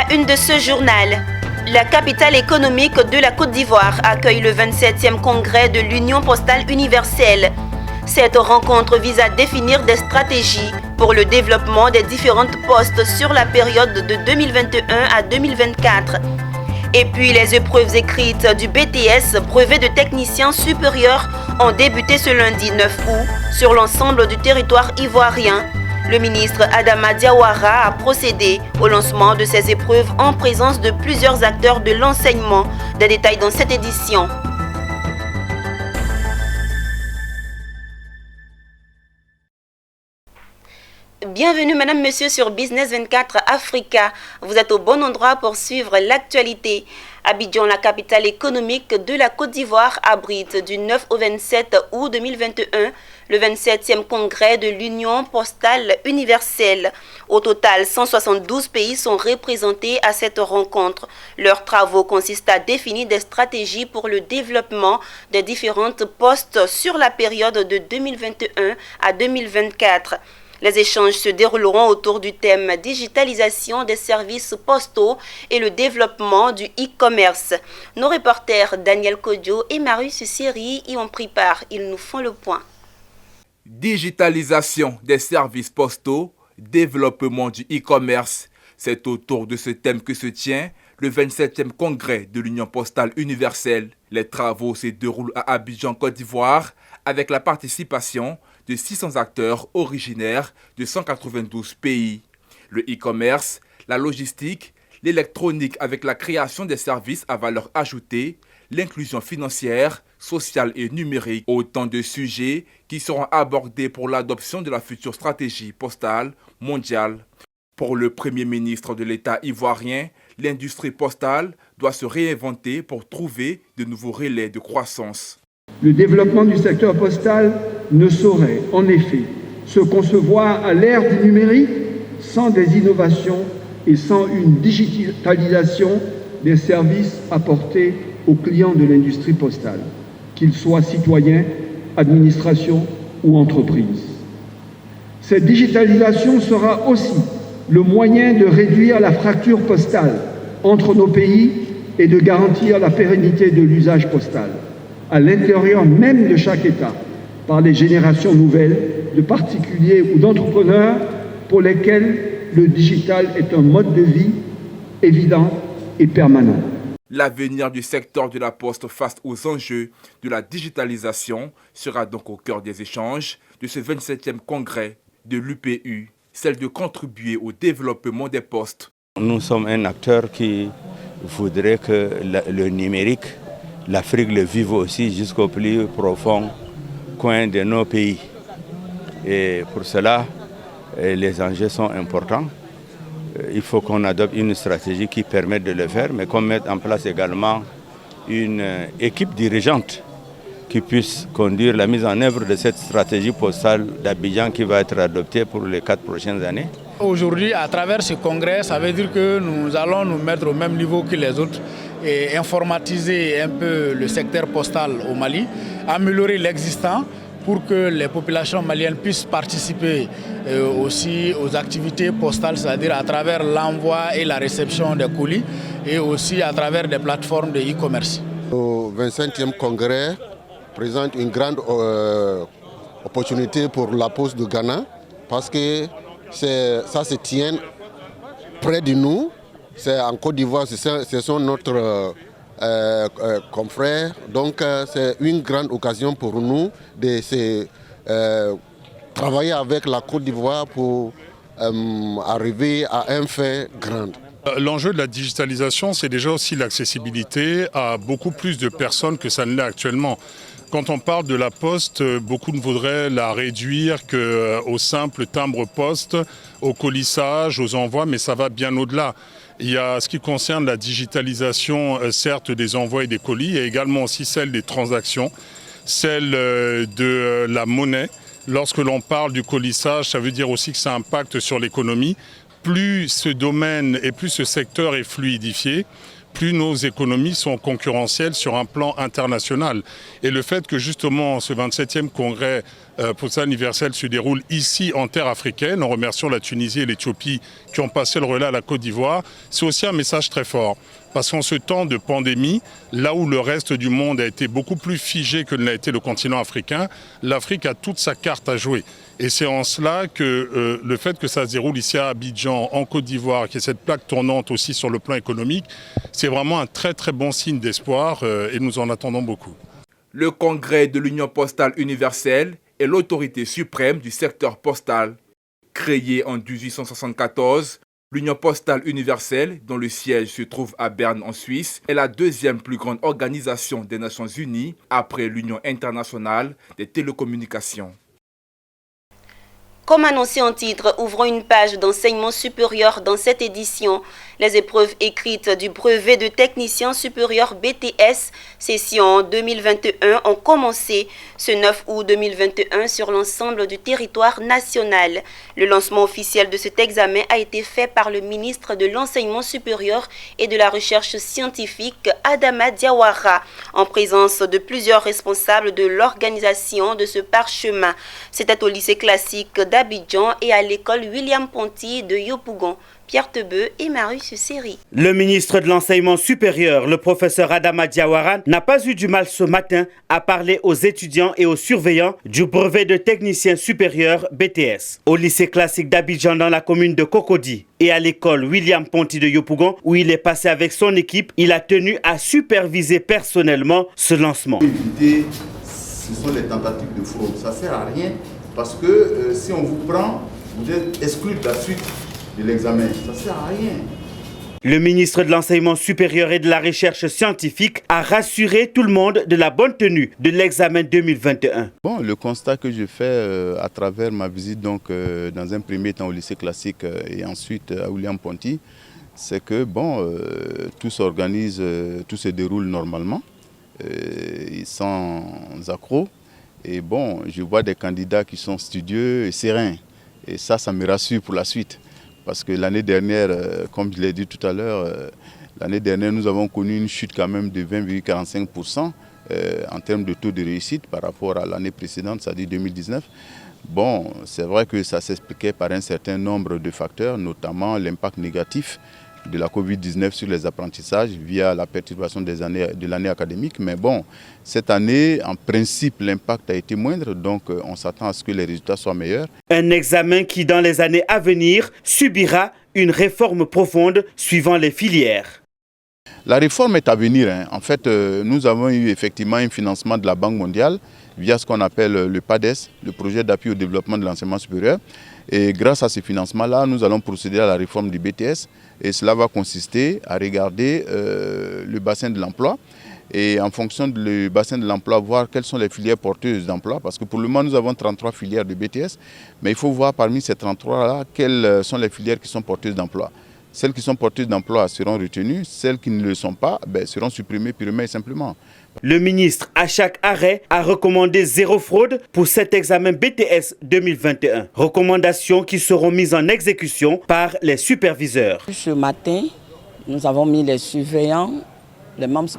la une de ce journal. La capitale économique de la Côte d'Ivoire accueille le 27e congrès de l'Union postale universelle. Cette rencontre vise à définir des stratégies pour le développement des différentes postes sur la période de 2021 à 2024. Et puis les épreuves écrites du BTS, brevet de technicien supérieur, ont débuté ce lundi 9 août sur l'ensemble du territoire ivoirien. Le ministre Adama Diawara a procédé au lancement de ces épreuves en présence de plusieurs acteurs de l'enseignement. Des détails dans cette édition. Bienvenue Madame, Monsieur sur Business 24 Africa. Vous êtes au bon endroit pour suivre l'actualité. Abidjan, la capitale économique de la Côte d'Ivoire, abrite du 9 au 27 août 2021 le 27e congrès de l'Union postale universelle. Au total, 172 pays sont représentés à cette rencontre. Leurs travaux consistent à définir des stratégies pour le développement des différentes postes sur la période de 2021 à 2024. Les échanges se dérouleront autour du thème « Digitalisation des services postaux et le développement du e-commerce ». Nos reporters Daniel Kodjo et Marius Siri y ont pris part. Ils nous font le point. Digitalisation des services postaux, développement du e-commerce. C'est autour de ce thème que se tient le 27e congrès de l'Union postale universelle. Les travaux se déroulent à Abidjan, Côte d'Ivoire, avec la participation de 600 acteurs originaires de 192 pays. Le e-commerce, la logistique, l'électronique avec la création des services à valeur ajoutée, l'inclusion financière, sociale et numérique, autant de sujets qui seront abordés pour l'adoption de la future stratégie postale mondiale. Pour le Premier ministre de l'État ivoirien, l'industrie postale doit se réinventer pour trouver de nouveaux relais de croissance. Le développement du secteur postal ne saurait, en effet, se concevoir à l'ère du numérique sans des innovations et sans une digitalisation des services apportés aux clients de l'industrie postale, qu'ils soient citoyens, administrations ou entreprises. Cette digitalisation sera aussi le moyen de réduire la fracture postale entre nos pays et de garantir la pérennité de l'usage postal à l'intérieur même de chaque État, par les générations nouvelles de particuliers ou d'entrepreneurs pour lesquels le digital est un mode de vie évident et permanent. L'avenir du secteur de la poste face aux enjeux de la digitalisation sera donc au cœur des échanges de ce 27e congrès de l'UPU, celle de contribuer au développement des postes. Nous sommes un acteur qui voudrait que le numérique, l'Afrique le vive aussi jusqu'au plus profond coin de nos pays. Et pour cela, les enjeux sont importants. Il faut qu'on adopte une stratégie qui permette de le faire, mais qu'on mette en place également une équipe dirigeante qui puisse conduire la mise en œuvre de cette stratégie postale d'Abidjan qui va être adoptée pour les 4 prochaines années. Aujourd'hui, à travers ce congrès, ça veut dire que nous allons nous mettre au même niveau que les autres et informatiser un peu le secteur postal au Mali, améliorer l'existant pour que les populations maliennes puissent participer aussi aux activités postales, c'est-à-dire à travers l'envoi et la réception des colis et aussi à travers des plateformes de e-commerce. Le 25e congrès présente une grande opportunité pour la Poste de Ghana parce que ça se tient près de nous. C'est en Côte d'Ivoire, ce sont notre confrères. Donc c'est une grande occasion pour nous de travailler avec la Côte d'Ivoire pour arriver à un fait grand. L'enjeu de la digitalisation, c'est déjà aussi l'accessibilité à beaucoup plus de personnes que ça ne l'est actuellement. Quand on parle de la poste, beaucoup ne voudraient la réduire qu'au simple timbre-poste, au colissage, aux envois, mais ça va bien au-delà. Il y a ce qui concerne la digitalisation, certes, des envois et des colis, et également aussi celle des transactions, celle de la monnaie. Lorsque l'on parle du colissage, ça veut dire aussi que ça impacte sur l'économie. Plus ce domaine et plus ce secteur est fluidifié, plus nos économies sont concurrentielles sur un plan international. Et le fait que justement ce 27e congrès postal universel se déroule ici en terre africaine, en remerciant la Tunisie et l'Éthiopie qui ont passé le relais à la Côte d'Ivoire, c'est aussi un message très fort. Parce qu'en ce temps de pandémie, là où le reste du monde a été beaucoup plus figé que ne l'a été le continent africain, l'Afrique a toute sa carte à jouer. Et c'est en cela que le fait que ça se déroule ici à Abidjan, en Côte d'Ivoire, qu'il y ait cette plaque tournante aussi sur le plan économique, c'est vraiment un très très bon signe d'espoir et nous en attendons beaucoup. Le congrès de l'Union postale universelle est l'autorité suprême du secteur postal. Créée en 1874, l'Union postale universelle, dont le siège se trouve à Berne en Suisse, est la deuxième plus grande organisation des Nations Unies après l'Union internationale des télécommunications. Comme annoncé en titre, ouvrons une page d'enseignement supérieur dans cette édition. Les épreuves écrites du brevet de technicien supérieur BTS session 2021 ont commencé ce 9 août 2021 sur l'ensemble du territoire national. Le lancement officiel de cet examen a été fait par le ministre de l'Enseignement supérieur et de la Recherche scientifique, Adama Diawara, en présence de plusieurs responsables de l'organisation de ce parchemin. C'était au lycée classique d'Abidjan et à l'école William Ponty de Yopougon. Pierre Tebeu et Marius Seri. Le ministre de l'Enseignement supérieur, le professeur Adama Diawara, n'a pas eu du mal ce matin à parler aux étudiants et aux surveillants du brevet de technicien supérieur BTS. Au lycée classique d'Abidjan dans la commune de Cocody et à l'école William Ponty de Yopougon, où il est passé avec son équipe, il a tenu à superviser personnellement ce lancement. Éviter, ce sont les tentatives de fraude. Ça ne sert à rien parce que si on vous prend, vous êtes exclu de la suite de l'examen. Ça ne sert à rien. Le ministre de l'Enseignement supérieur et de la Recherche scientifique a rassuré tout le monde de la bonne tenue de l'examen 2021. Bon, le constat que je fais à travers ma visite dans un premier temps au lycée classique et ensuite à William Ponty, c'est que tout s'organise, tout se déroule normalement, sans accroc. Et je vois des candidats qui sont studieux et sereins. Et ça me rassure pour la suite. Parce que l'année dernière, comme je l'ai dit tout à l'heure, l'année dernière, nous avons connu une chute quand même de 20,45% en termes de taux de réussite par rapport à l'année précédente, c'est-à-dire 2019. C'est vrai que ça s'expliquait par un certain nombre de facteurs, notamment l'impact négatif de la Covid-19 sur les apprentissages via la perturbation de l'année académique. Mais cette année, en principe, l'impact a été moindre, donc on s'attend à ce que les résultats soient meilleurs. Un examen qui, dans les années à venir, subira une réforme profonde suivant les filières. La réforme est à venir. En fait, nous avons eu effectivement un financement de la Banque mondiale via ce qu'on appelle le PADES, le projet d'appui au développement de l'enseignement supérieur. Et grâce à ce financement-là, nous allons procéder à la réforme du BTS. Et cela va consister à regarder le bassin de l'emploi et en fonction du bassin de l'emploi, voir quelles sont les filières porteuses d'emploi. Parce que pour le moment, nous avons 33 filières de BTS, mais il faut voir parmi ces 33-là, quelles sont les filières qui sont porteuses d'emploi. Celles qui sont porteuses d'emploi seront retenues, celles qui ne le sont pas seront supprimées purement et simplement. Le ministre, à chaque arrêt, a recommandé zéro fraude pour cet examen BTS 2021. Recommandations qui seront mises en exécution par les superviseurs. Ce matin, nous avons mis les surveillants, les membres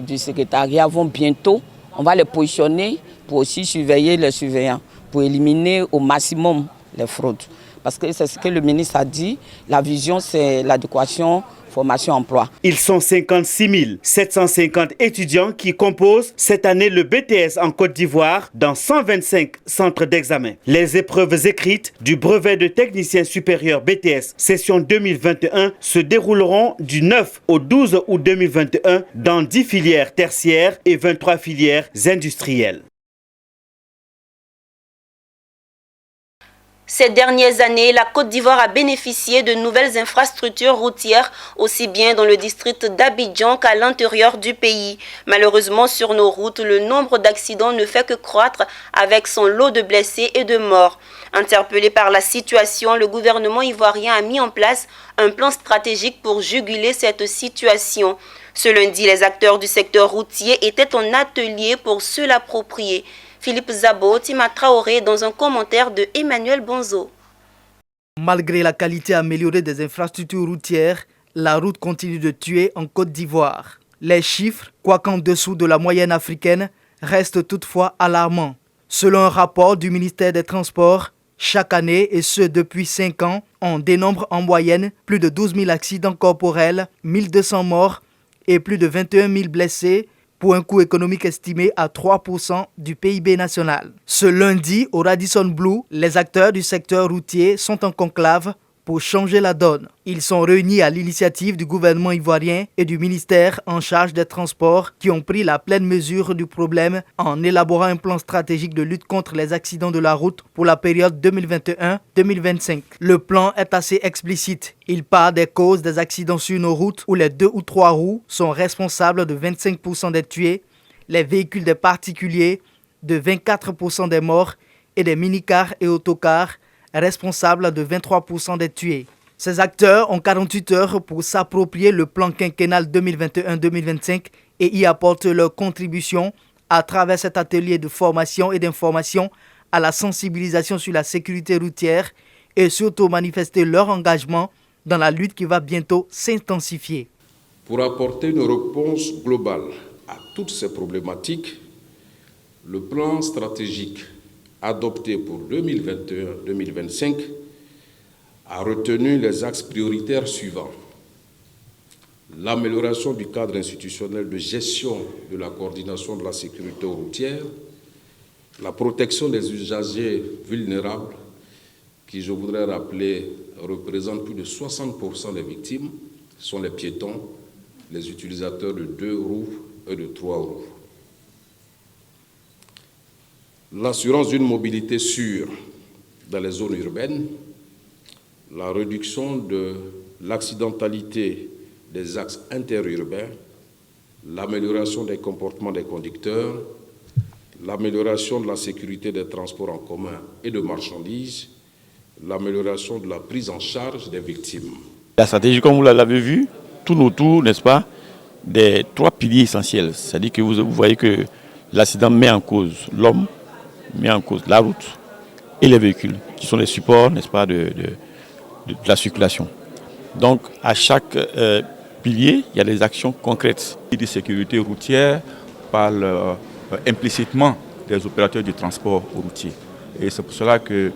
du secrétariat vont bientôt, on va les positionner pour aussi surveiller les surveillants, pour éliminer au maximum les fraudes. Parce que c'est ce que le ministre a dit, la vision c'est l'adéquation formation-emploi. Ils sont 56 750 étudiants qui composent cette année le BTS en Côte d'Ivoire dans 125 centres d'examen. Les épreuves écrites du brevet de technicien supérieur BTS session 2021 se dérouleront du 9 au 12 août 2021 dans 10 filières tertiaires et 23 filières industrielles. Ces dernières années, la Côte d'Ivoire a bénéficié de nouvelles infrastructures routières, aussi bien dans le district d'Abidjan qu'à l'intérieur du pays. Malheureusement, sur nos routes, le nombre d'accidents ne fait que croître avec son lot de blessés et de morts. Interpellé par la situation, le gouvernement ivoirien a mis en place un plan stratégique pour juguler cette situation. Ce lundi, les acteurs du secteur routier étaient en atelier pour se l'approprier. Philippe Zabo, Tima Traoré dans un commentaire de Emmanuel Bonzo. Malgré la qualité améliorée des infrastructures routières, la route continue de tuer en Côte d'Ivoire. Les chiffres, quoiqu'en dessous de la moyenne africaine, restent toutefois alarmants. Selon un rapport du ministère des Transports, chaque année, et ce depuis 5 ans, on dénombre en moyenne plus de 12 000 accidents corporels, 1200 morts et plus de 21 000 blessés, pour un coût économique estimé à 3% du PIB national. Ce lundi, au Radisson Blu, les acteurs du secteur routier sont en conclave pour changer la donne. Ils sont réunis à l'initiative du gouvernement ivoirien et du ministère en charge des Transports qui ont pris la pleine mesure du problème en élaborant un plan stratégique de lutte contre les accidents de la route pour la période 2021-2025. Le plan est assez explicite. Il part des causes des accidents sur nos routes où les 2 ou 3 roues sont responsables de 25% des tués, les véhicules des particuliers de 24% des morts et des minicars et autocars responsables de 23% des tués. Ces acteurs ont 48 heures pour s'approprier le plan quinquennal 2021-2025 et y apporter leur contribution à travers cet atelier de formation et d'information à la sensibilisation sur la sécurité routière et surtout manifester leur engagement dans la lutte qui va bientôt s'intensifier. Pour apporter une réponse globale à toutes ces problématiques, le plan stratégique adopté pour 2021-2025 a retenu les axes prioritaires suivants. L'amélioration du cadre institutionnel de gestion de la coordination de la sécurité routière, la protection des usagers vulnérables, qui, je voudrais rappeler, représentent plus de 60% des victimes, sont les piétons, les utilisateurs de 2 roues et de 3 roues. L'assurance d'une mobilité sûre dans les zones urbaines, la réduction de l'accidentalité des axes interurbains, l'amélioration des comportements des conducteurs, l'amélioration de la sécurité des transports en commun et de marchandises, l'amélioration de la prise en charge des victimes. La stratégie, comme vous l'avez vu, tourne autour, n'est-ce pas, des 3 piliers essentiels. C'est-à-dire que vous voyez que l'accident met en cause l'homme, met en cause la route et les véhicules, qui sont les supports, n'est-ce pas, de la circulation. Donc, à chaque pilier, il y a des actions concrètes. La sécurité routière parle implicitement des opérateurs du transport routier. Et c'est pour cela que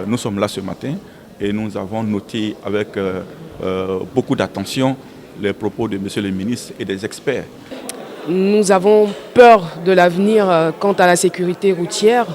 nous sommes là ce matin et nous avons noté avec beaucoup d'attention les propos de M. le ministre et des experts. Nous avons peur de l'avenir quant à la sécurité routière.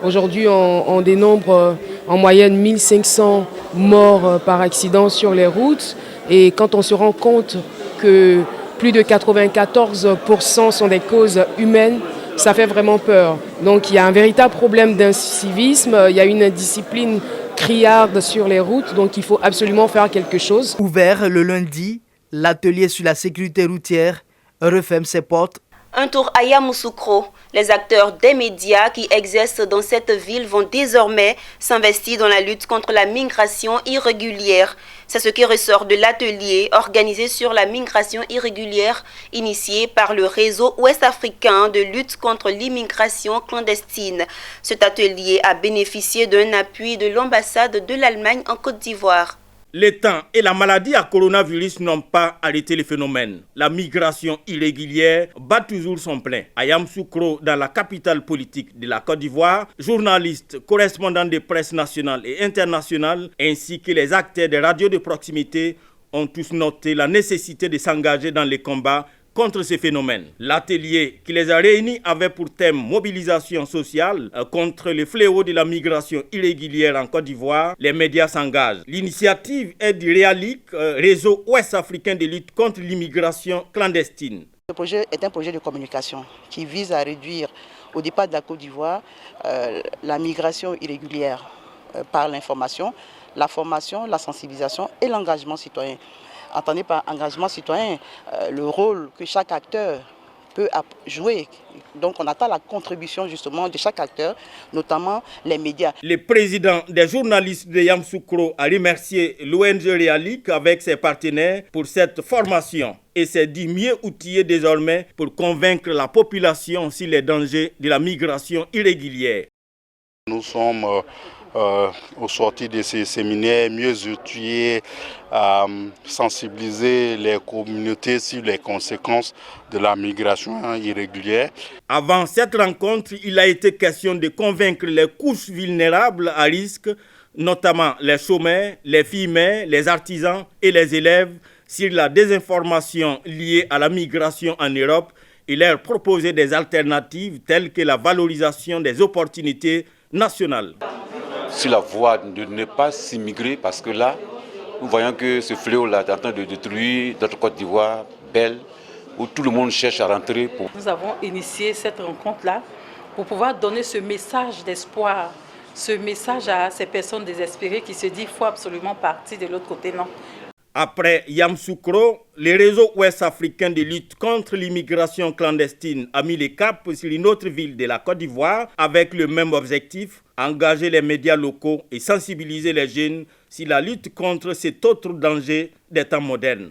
Aujourd'hui, on dénombre en moyenne 1500 morts par accident sur les routes. Et quand on se rend compte que plus de 94% sont des causes humaines, ça fait vraiment peur. Donc il y a un véritable problème d'incivisme, il y a une indiscipline criarde sur les routes, donc il faut absolument faire quelque chose. Ouvert le lundi, l'atelier sur la sécurité routière referme ses portes. Un tour à Yamoussoukro. Les acteurs des médias qui exercent dans cette ville vont désormais s'investir dans la lutte contre la migration irrégulière. C'est ce qui ressort de l'atelier organisé sur la migration irrégulière initié par le réseau ouest-africain de lutte contre l'immigration clandestine. Cet atelier a bénéficié d'un appui de l'ambassade de l'Allemagne en Côte d'Ivoire. Les temps et la maladie à coronavirus n'ont pas arrêté le phénomène. La migration irrégulière bat toujours son plein. À Yamoussoukro, dans la capitale politique de la Côte d'Ivoire, journalistes, correspondants de presse nationale et internationale, ainsi que les acteurs des radios de proximité ont tous noté la nécessité de s'engager dans les combats contre ces phénomènes. L'atelier qui les a réunis avait pour thème mobilisation sociale contre le fléau de la migration irrégulière en Côte d'Ivoire. Les médias s'engagent. L'initiative est du REALIC, réseau ouest-africain de lutte contre l'immigration clandestine. Ce projet est un projet de communication qui vise à réduire au départ de la Côte d'Ivoire la migration irrégulière par l'information, la formation, la sensibilisation et l'engagement citoyen. Entendez par engagement citoyen le rôle que chaque acteur peut jouer. Donc on attend la contribution justement de chaque acteur, notamment les médias. Le président des journalistes de Yamoussoukro a remercié l'ONG REALIC avec ses partenaires pour cette formation et s'est dit mieux outillé désormais pour convaincre la population sur les dangers de la migration irrégulière. Nous sommes au sortir de ces séminaires, mieux outiller, sensibiliser les communautés sur les conséquences de la migration irrégulière. Avant cette rencontre, il a été question de convaincre les couches vulnérables à risque, notamment les chômeurs, les filles mères, les artisans et les élèves, sur la désinformation liée à la migration en Europe et leur proposer des alternatives telles que la valorisation des opportunités nationales. Sur la voie de ne pas s'immigrer, parce que là, nous voyons que ce fléau-là est en train de détruire notre Côte d'Ivoire belle, où tout le monde cherche à rentrer. Nous avons initié cette rencontre-là pour pouvoir donner ce message d'espoir, ce message à ces personnes désespérées qui se disent qu'il faut absolument partir de l'autre côté. Non. Après Yamoussoukro, le réseau ouest-africain de lutte contre l'immigration clandestine a mis le cap sur une autre ville de la Côte d'Ivoire avec le même objectif, engager les médias locaux et sensibiliser les jeunes sur la lutte contre cet autre danger des temps modernes.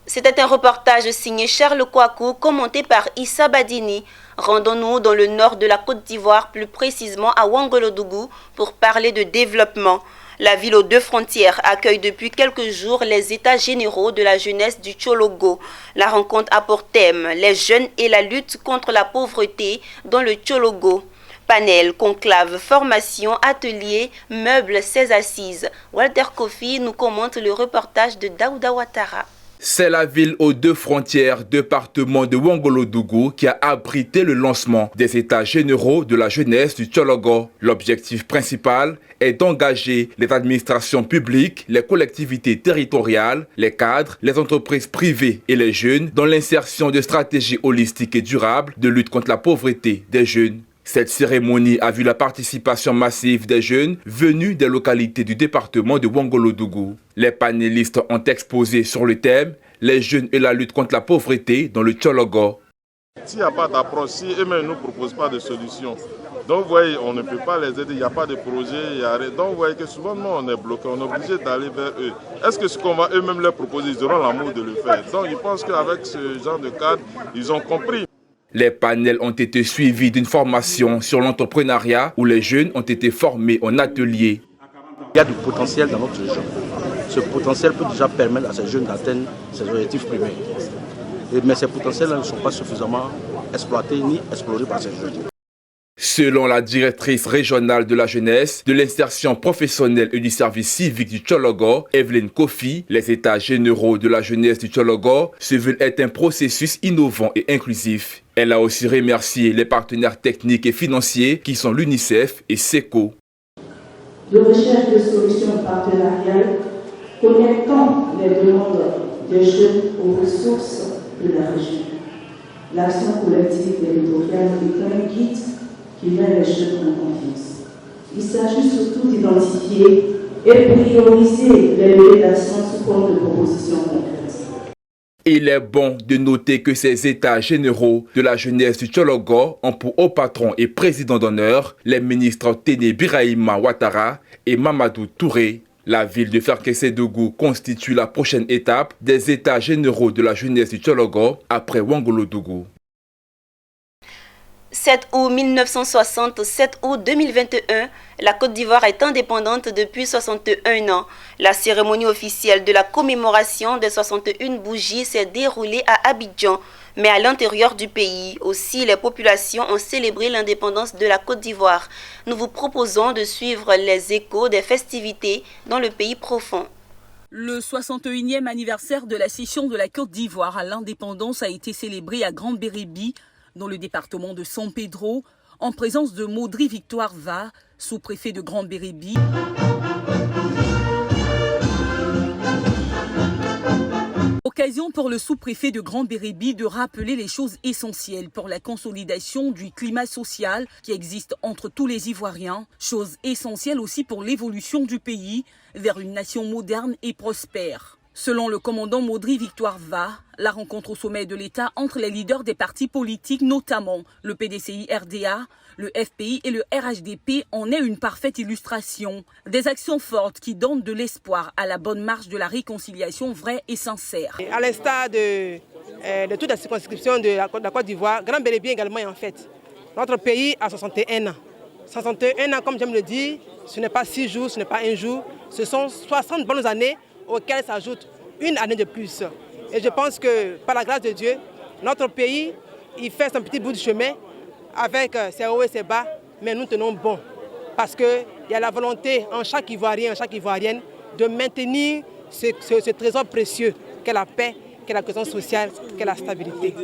C'était un reportage signé Charles Kouakou, commenté par Issa Badini. Rendons-nous dans le nord de la Côte d'Ivoire, plus précisément à Ouangolodougou, pour parler de développement. La ville aux deux frontières accueille depuis quelques jours les états généraux de la jeunesse du Tchologo. La rencontre a pour thème les jeunes et la lutte contre la pauvreté dans le Tchologo. Panel, conclave, formation, atelier, meubles, 16 assises. Walter Kofi nous commente le reportage de Daouda Ouattara. C'est la ville aux deux frontières, département de Ouangolodougou, qui a abrité le lancement des états généraux de la jeunesse du Tchologo. L'objectif principal est d'engager les administrations publiques, les collectivités territoriales, les cadres, les entreprises privées et les jeunes dans l'insertion de stratégies holistiques et durables de lutte contre la pauvreté des jeunes. Cette cérémonie a vu la participation massive des jeunes venus des localités du département de Ouangolodougou. Les panélistes ont exposé sur le thème « Les jeunes et la lutte contre la pauvreté dans le Tchologo ». S'il n'y a pas d'approche, si eux-mêmes ne nous proposent pas de solution, donc vous voyez, on ne peut pas les aider, il n'y a pas de projet, il y a rien. Donc vous voyez que souvent nous on est bloqués, on est obligé d'aller vers eux. Est-ce que ce qu'on va eux-mêmes leur proposer, ils auront l'amour de le faire? Donc je pense qu'avec ce genre de cadre, ils ont compris. Les panels ont été suivis d'une formation sur l'entrepreneuriat où les jeunes ont été formés en atelier. Il y a du potentiel dans notre région. Ce potentiel peut déjà permettre à ces jeunes d'atteindre ces objectifs primaires. Mais ces potentiels ne sont pas suffisamment exploités ni explorés par ces jeunes. Selon la directrice régionale de la jeunesse, de l'insertion professionnelle et du service civique du Tchologo, Evelyne Kofi, les états généraux de la jeunesse du Tchologo se veulent être un processus innovant et inclusif. Elle a aussi remercié les partenaires techniques et financiers qui sont l'UNICEF et SECO. De recherche de solutions partenariales connectant les demandes des jeunes aux ressources de la région. L'action collective territoriale est un guide qui met les jeunes en confiance. Il s'agit surtout d'identifier et prioriser les leviers d'action sous forme de propositions concrètes. Il est bon de noter que ces états généraux de la jeunesse du Tchologo ont pour haut patron et président d'honneur les ministres Téné Birahima Ouattara et Mamadou Touré. La ville de Ferkessédougou constitue la prochaine étape des états généraux de la jeunesse du Tchologo après Ouangolodougou. 7 août 1960, 7 août 2021, la Côte d'Ivoire est indépendante depuis 61 ans. La cérémonie officielle de la commémoration des 61 bougies s'est déroulée à Abidjan. Mais à l'intérieur du pays aussi, les populations ont célébré l'indépendance de la Côte d'Ivoire. Nous vous proposons de suivre les échos des festivités dans le pays profond. Le 61e anniversaire de la cession de la Côte d'Ivoire à l'indépendance a été célébré à Grand-Bérébi, dans le département de San Pedro, en présence de Maudry Victoire Va, sous-préfet de Grand-Bérébi. Occasion pour le sous-préfet de Grand-Bérébi de rappeler les choses essentielles pour la consolidation du climat social qui existe entre tous les Ivoiriens, chose essentielle aussi pour l'évolution du pays vers une nation moderne et prospère. Selon le commandant Maudry Victoire Va, la rencontre au sommet de l'État entre les leaders des partis politiques, notamment le PDCI-RDA, le FPI et le RHDP, en est une parfaite illustration. Des actions fortes qui donnent de l'espoir à la bonne marche de la réconciliation vraie et sincère. À l'instar de toute la circonscription de la Côte d'Ivoire, Grand-Bérébi également est en fait. Notre pays a 61 ans. 61 ans, comme j'aime le dire, ce n'est pas 6 jours, ce n'est pas un jour, ce sont 60 bonnes années auxquelles s'ajoute une année de plus. Et je pense que par la grâce de Dieu, notre pays, il fait son petit bout de chemin avec ses hauts et ses bas, mais nous tenons bon. Parce qu'il y a la volonté en chaque Ivoirien, en chaque Ivoirienne, de maintenir ce trésor précieux qu'est la paix, qu'est la cohésion sociale, qu'est la stabilité.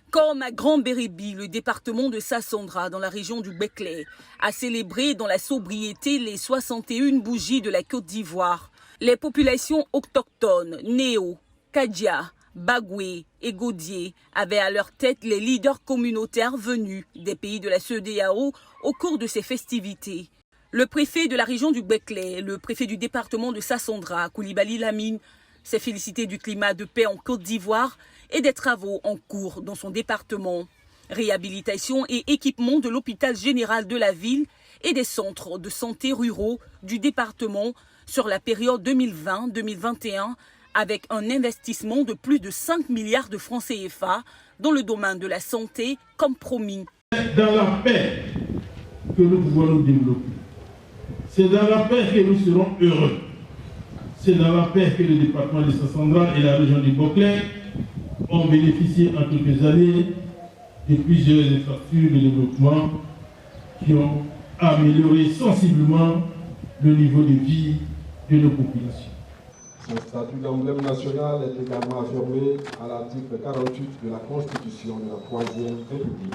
Comme à Grand Bérébi, le département de Sassandra, dans la région du Bekley, a célébré dans la sobriété les 61 bougies de la Côte d'Ivoire. Les populations autochtones, Néo, Kadja, Bagoué et Gaudier avaient à leur tête les leaders communautaires venus des pays de la CEDEAO au cours de ces festivités. Le préfet de la région du Bekley, le préfet du département de Sassandra, Koulibaly Lamine, s'est félicité du climat de paix en Côte d'Ivoire et des travaux en cours dans son département. Réhabilitation et équipement de l'hôpital général de la ville et des centres de santé ruraux du département sur la période 2020-2021 avec un investissement de plus de 5 milliards de francs CFA dans le domaine de la santé comme promis. Dans la paix que nous pouvons nous développer. C'est dans la paix que nous serons heureux. C'est dans la paix que le département de Sassandra et la région du Bekley ont bénéficié en quelques années de plusieurs infrastructures de développement qui ont amélioré sensiblement le niveau de vie de nos populations. Son statut d'emblème national est également affirmé à l'article 48 de la Constitution de la Troisième République.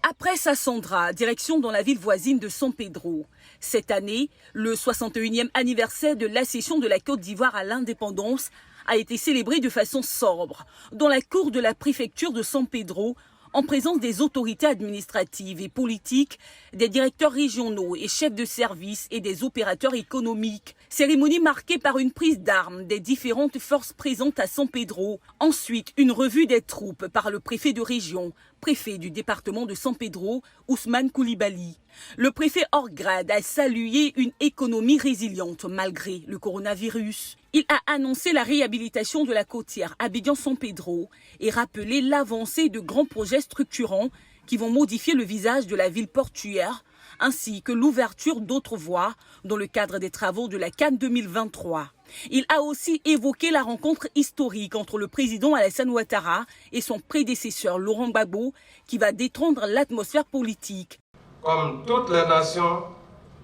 Après Sassandra, direction dans la ville voisine de San Pedro. Cette année, le 61e anniversaire de l'accession de la Côte d'Ivoire à l'indépendance a été célébré de façon sobre dans la cour de la préfecture de San Pedro, en présence des autorités administratives et politiques, des directeurs régionaux et chefs de service et des opérateurs économiques. Cérémonie marquée par une prise d'armes des différentes forces présentes à San Pedro. Ensuite, une revue des troupes par le préfet de région, préfet du département de San Pedro, Ousmane Koulibaly. Le préfet hors grade a salué une économie résiliente malgré le coronavirus. Il a annoncé la réhabilitation de la côtière Abidjan-San Pedro et rappelé l'avancée de grands projets structurants qui vont modifier le visage de la ville portuaire, ainsi que l'ouverture d'autres voies dans le cadre des travaux de la CAN 2023. Il a aussi évoqué la rencontre historique entre le président Alassane Ouattara et son prédécesseur Laurent Gbagbo qui va détendre l'atmosphère politique. Comme toutes les nations,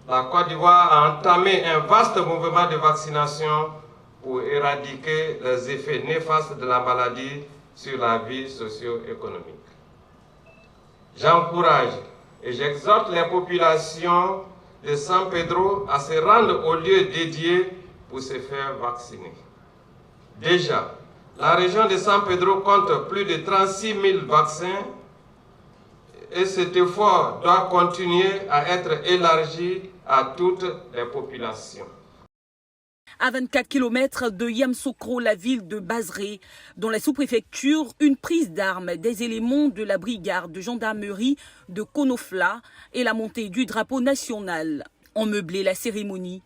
la Côte d'Ivoire a entamé un vaste mouvement de vaccination pour éradiquer les effets néfastes de la maladie sur la vie socio-économique. J'encourage et j'exhorte les populations de San Pedro à se rendre aux lieux dédiés pour se faire vacciner. Déjà, la région de San Pedro compte plus de 36 000 vaccins et cet effort doit continuer à être élargi à toutes les populations. À 24 km de Yamoussoukro, la ville de Bazré, dans la sous-préfecture, une prise d'armes des éléments de la brigade de gendarmerie de Konofla et la montée du drapeau national ont meublé la cérémonie.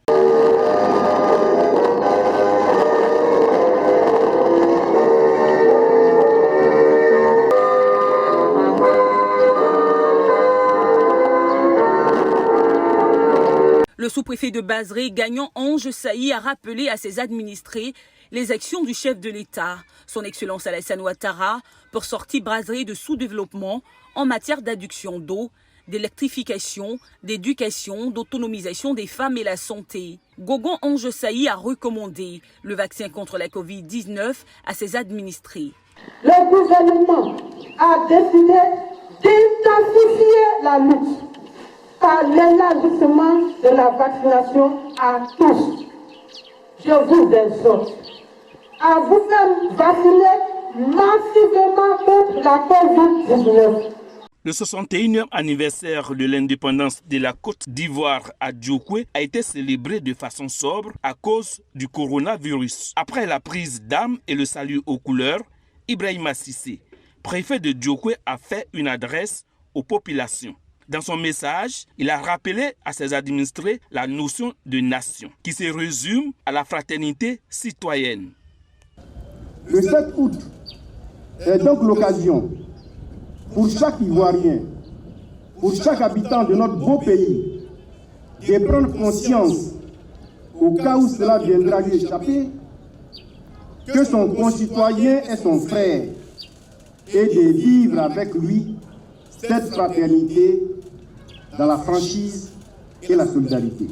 Le sous-préfet de Bazré, gagnant Ange Saï, a rappelé à ses administrés les actions du chef de l'État, son Excellence Alassane Ouattara, pour sortir Bazré de sous-développement en matière d'adduction d'eau, d'électrification, d'éducation, d'autonomisation des femmes et la santé. Gogon Ange Saï a recommandé le vaccin contre la Covid-19 à ses administrés. Le gouvernement a décidé d'intensifier la lutte par l'élargissement de la vaccination à tous. Je vous exhorte à vous faire vacciner massivement contre la Covid-19. Le 61e anniversaire de l'indépendance de la Côte d'Ivoire à Djokwe a été célébré de façon sobre à cause du coronavirus. Après la prise d'armes et le salut aux couleurs, Ibrahima Cissé, préfet de Djokwe, a fait une adresse aux populations. Dans son message, il a rappelé à ses administrés la notion de nation, qui se résume à la fraternité citoyenne. Le 7 août est donc l'occasion pour chaque Ivoirien, pour chaque habitant de notre beau pays, de prendre conscience, au cas où cela viendra lui échapper, que son concitoyen est son frère et de vivre avec lui cette fraternité dans la franchise et la solidarité.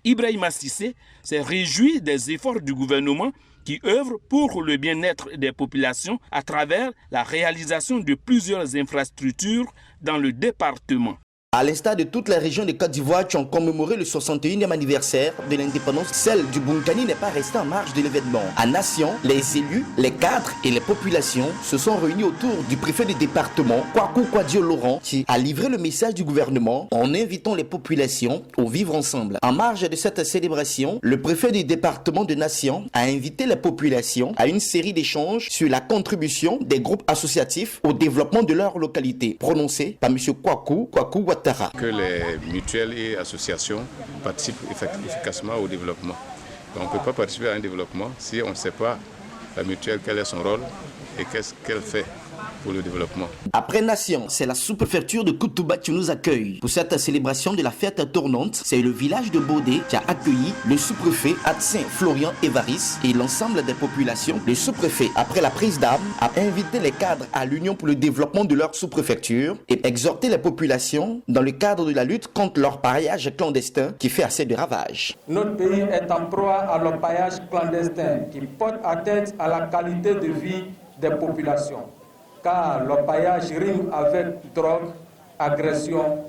Ibrahima Cissé s'est réjoui des efforts du gouvernement qui œuvre pour le bien-être des populations à travers la réalisation de plusieurs infrastructures dans le département. À l'instar de toutes les régions de Côte d'Ivoire qui ont commémoré le 61e anniversaire de l'indépendance, celle du Bunkani n'est pas restée en marge de l'événement. À Nation, les élus, les cadres et les populations se sont réunis autour du préfet du département, Kwaku Kwadio Laurent, qui a livré le message du gouvernement en invitant les populations au vivre ensemble. En marge de cette célébration, le préfet du département de Nation a invité les populations à une série d'échanges sur la contribution des groupes associatifs au développement de leur localité, prononcée par M. Kwaku Ouattara. Que les mutuelles et associations participent efficacement au développement. On ne peut pas participer à un développement si on ne sait pas la mutuelle quel est son rôle et qu'est-ce qu'elle fait pour le développement. Après Nation, c'est la sous-préfecture de Koutouba qui nous accueille. Pour cette célébration de la fête tournante, c'est le village de Bodé qui a accueilli le sous-préfet Adsin Florian Evaris et l'ensemble des populations. Le sous-préfet, après la prise d'armes, a invité les cadres à l'union pour le développement de leur sous-préfecture et exhorté les populations dans le cadre de la lutte contre l'orpaillage clandestin qui fait assez de ravages. Notre pays est en proie à l'orpaillage clandestin qui porte atteinte à la qualité de vie des populations. Car l'orpaillage rime avec drogue, agression,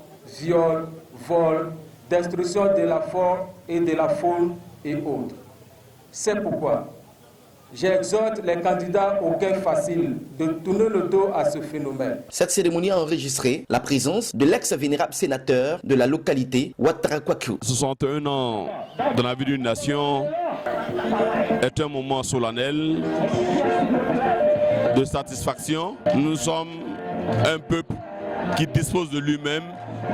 viol, vol, destruction de la flore et de la faune et autres. C'est pourquoi j'exhorte les candidats au cœur facile de tourner le dos à ce phénomène. Cette cérémonie a enregistré la présence de l'ex-vénérable sénateur de la localité, Ouattara Kwaku. 61 ans dans la vie d'une nation est un moment solennel de satisfaction. Nous sommes un peuple qui dispose de lui-même,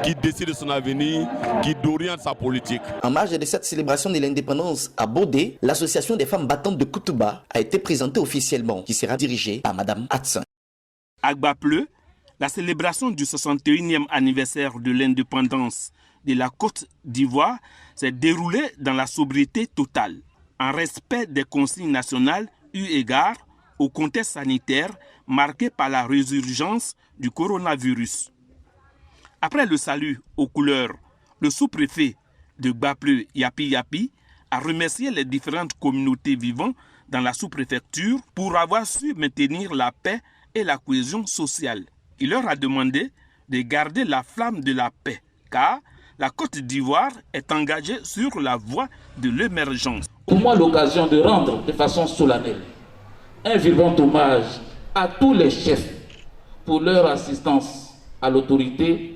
qui décide de son avenir, qui oriente sa politique. En marge de cette célébration de l'indépendance à Bodé, l'association des femmes battantes de Koutouba a été présentée officiellement, qui sera dirigée par Madame Adsin. À Gbapleu, la célébration du 61e anniversaire de l'indépendance de la Côte d'Ivoire s'est déroulée dans la sobriété totale, en respect des consignes nationales eu égard au contexte sanitaire marqué par la résurgence du coronavirus. Après le salut aux couleurs, le sous-préfet de Gbapleu, Yapi Yapi, a remercié les différentes communautés vivant dans la sous-préfecture pour avoir su maintenir la paix et la cohésion sociale. Il leur a demandé de garder la flamme de la paix, car la Côte d'Ivoire est engagée sur la voie de l'émergence. Pour moi, l'occasion de rendre de façon solennelle un vibrant hommage à tous les chefs pour leur assistance à l'autorité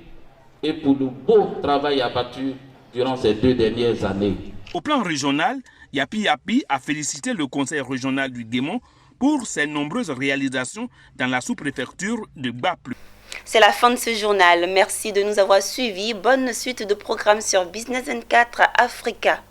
et pour le beau travail abattu durant ces 2 dernières années. Au plan régional, Yapi Yapi a félicité le conseil régional du Guémon pour ses nombreuses réalisations dans la sous-préfecture de Gbapleu. C'est la fin de ce journal. Merci de nous avoir suivis. Bonne suite de programmes sur Business 24 Africa.